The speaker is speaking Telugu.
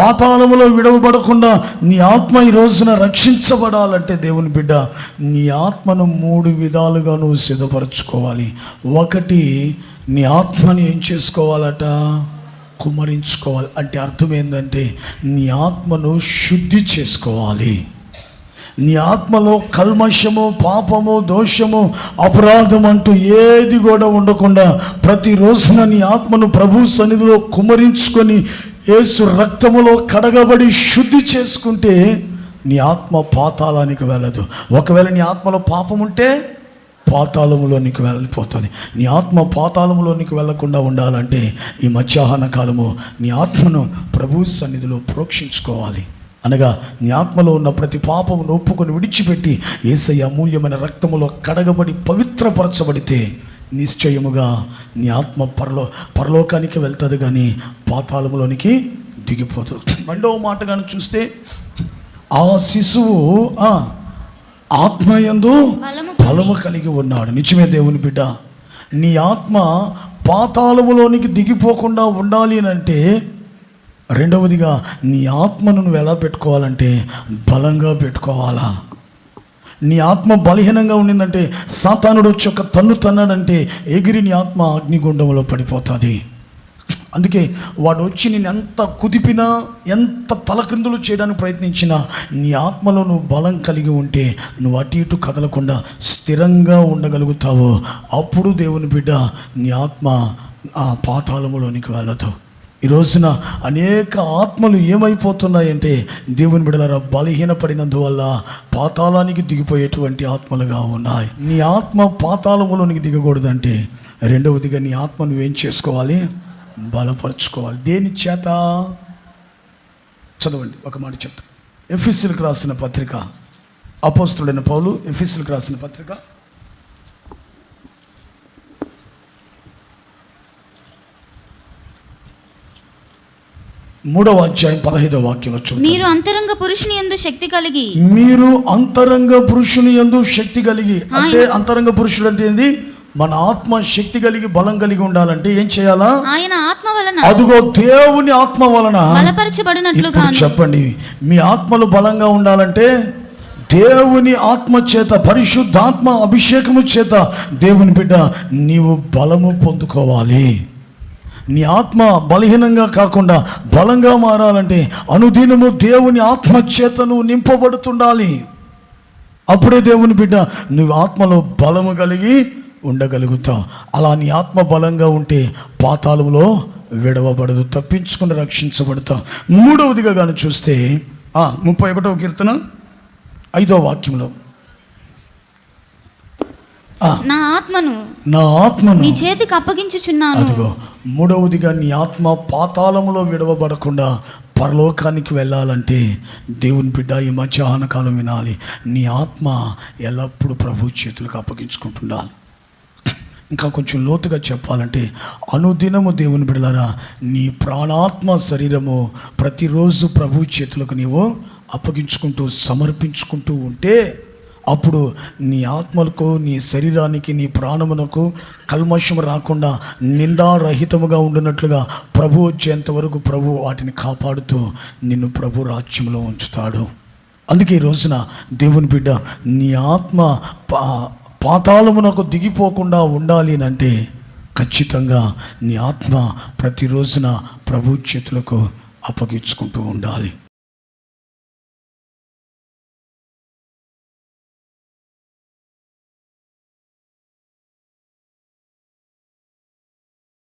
పాతాళములో విడవబడకుండా నీ ఆత్మ ఈ రోజున రక్షించబడాలంటే దేవుని బిడ్డ, నీ ఆత్మను 3 విధాలుగా నువ్వు సిద్ధపరచుకోవాలి. ఒకటి, నీ ఆత్మని ఏం చేసుకోవాలట? కుమ్మరించుకోవాలి. అంటే అర్థం ఏంటంటే నీ ఆత్మను శుద్ధి చేసుకోవాలి. నీ ఆత్మలో కల్మషము, పాపము, దోషము, అపరాధం అంటూ ఏది కూడా ఉండకుండా ప్రతిరోజున నీ ఆత్మను ప్రభు సన్నిధిలో కుమ్మరించుకొని యేసు రక్తములో కడగబడి శుద్ధి చేసుకుంటే నీ ఆత్మ పాతాళానికి వెళ్ళదు. ఒకవేళ నీ ఆత్మలో పాపం ఉంటే పాతాళములోనికి వెళ్ళిపోతుంది. నీ ఆత్మ పాతాళములోనికి వెళ్లకుండా ఉండాలంటే ఈ మధ్యాహ్న కాలము నీ ఆత్మను ప్రభు సన్నిధిలో ప్రోక్షించుకోవాలి. అనగా నీ ఆత్మలో ఉన్న ప్రతి పాపమును ఒప్పుకొని విడిచిపెట్టి యేసయ్య అమూల్యమైన రక్తములో కడగబడి పవిత్రపరచబడితే నిశ్చయముగా నీ ఆత్మ పరలోకానికి వెళ్తుంది, కానీ పాతాళములోనికి దిగిపోదు. రెండవ మాట కానీ చూస్తే, ఆ శిశువు ఆత్మయందు బలము కలిగి ఉన్నాడు. నిజమే దేవుని బిడ్డ, నీ ఆత్మ పాతాళములోనికి దిగిపోకుండా ఉండాలి అంటే రెండవదిగా నీ ఆత్మను నువ్వు ఎలా పెట్టుకోవాలంటే బలంగా పెట్టుకోవాలా. నీ ఆత్మ బలహీనంగా ఉండిందంటే సాతానుడు వచ్చి ఒక తన్ను తన్నాడంటే ఎగిరి నీ ఆత్మ అగ్నిగుండంలో పడిపోతుంది. అందుకే వాడు వచ్చి నేను ఎంత కుదిపినా, ఎంత తలక్రిందులు చేయడానికి ప్రయత్నించినా నీ ఆత్మలో నువ్వు బలం కలిగి ఉంటే నువ్వు అటు ఇటు కదలకుండా స్థిరంగా ఉండగలుగుతావు. అప్పుడు దేవుని బిడ్డ నీ ఆత్మ ఆ పాతాళములోనికి వెళ్ళదు. ఈ రోజున అనేక ఆత్మలు ఏమైపోతున్నాయంటే దేవుని బిడ్డలారా, బలహీనపడినందువల్ల పాతాళానికి దిగిపోయేటువంటి ఆత్మలుగా ఉన్నాయి. నీ ఆత్మ పాతాళములోనికి దిగకూడదంటే రెండవదిగా నీ ఆత్మ నువ్వేం చేసుకోవాలి? బలపరుచుకోవాలి. దేని చేత? చదవండి, ఒక మాట చెప్తా. ఎఫెసీయులకు రాసిన పత్రిక, అపోస్తలుడైన పౌలు ఎఫెసీయులకు రాసిన పత్రిక 3వ అధ్యాయం 15వ వాక్యం. మీరు అంతరంగ పురుషుని యందు శక్తి కలిగి, మీరు అంతరంగ పురుషుని యందు శక్తి కలిగి. అంటే అంతరంగ పురుషుడు అంటే ఏంది? మన ఆత్మ శక్తి కలిగి బలం కలిగి ఉండాలంటే ఏం చేయాలా? ఆయన ఆత్మ వలన, అదుగో దేవుని ఆత్మ వలన బలపరచబడినట్లుగా. చెప్పండి, మీ ఆత్మలు బలంగా ఉండాలంటే దేవుని ఆత్మ చేత, పరిశుద్ధాత్మ అభిషేకము చేత దేవుని బిడ్డ నీవు బలము పొందుకోవాలి. నీ ఆత్మ బలహీనంగా కాకుండా బలంగా మారాలంటే అనుదినము దేవుని ఆత్మ చేత నువ్వు నింపబడుతుండాలి. అప్పుడే దేవుని బిడ్డ నువ్వు ఆత్మలో బలము కలిగి ఉండగలుగుతావు. అలా నీ ఆత్మ బలంగా ఉంటే పాతాళంలో విడవబడదు, తప్పించుకుని రక్షించబడతావు. మూడవదిగా కానీ చూస్తే 31వ కీర్తన 5వ వాక్యంలో, నా ఆత్మను నీ చేతికి అప్పగించుచున్నాను. అదిగో మూడవదిగా నీ ఆత్మ పాతాళములో విడవబడకుండా పరలోకానికి వెళ్ళాలంటే దేవుని బిడ్డ ఈ మధ్యాహ్న కాలం వినాలి, నీ ఆత్మ ఎల్లప్పుడూ ప్రభు చేతులకు అప్పగించుకుంటుండాలి. ఇంకా కొంచెం లోతుగా చెప్పాలంటే అనుదినము దేవుని బిడ్డలారా నీ ప్రాణాత్మ శరీరము ప్రతిరోజు ప్రభు చేతులకు నీవు అప్పగించుకుంటూ సమర్పించుకుంటూ ఉంటే అప్పుడు నీ ఆత్మలకు, నీ శరీరానికి, నీ ప్రాణమునకు కల్మషం రాకుండా నిందారహితముగా ఉండినట్లుగా ప్రభు వచ్చేంత వరకు ప్రభు వాటిని కాపాడుతూ నిన్ను ప్రభు రాజ్యంలో ఉంచుతాడు. అందుకే ఈ రోజున దేవుని బిడ్డ నీ ఆత్మ పాతాళమునకు దిగిపోకుండా ఉండాలి అంటే ఖచ్చితంగా నీ ఆత్మ ప్రతిరోజున ప్రభు చేతులకు అప్పగించుకుంటూ ఉండాలి.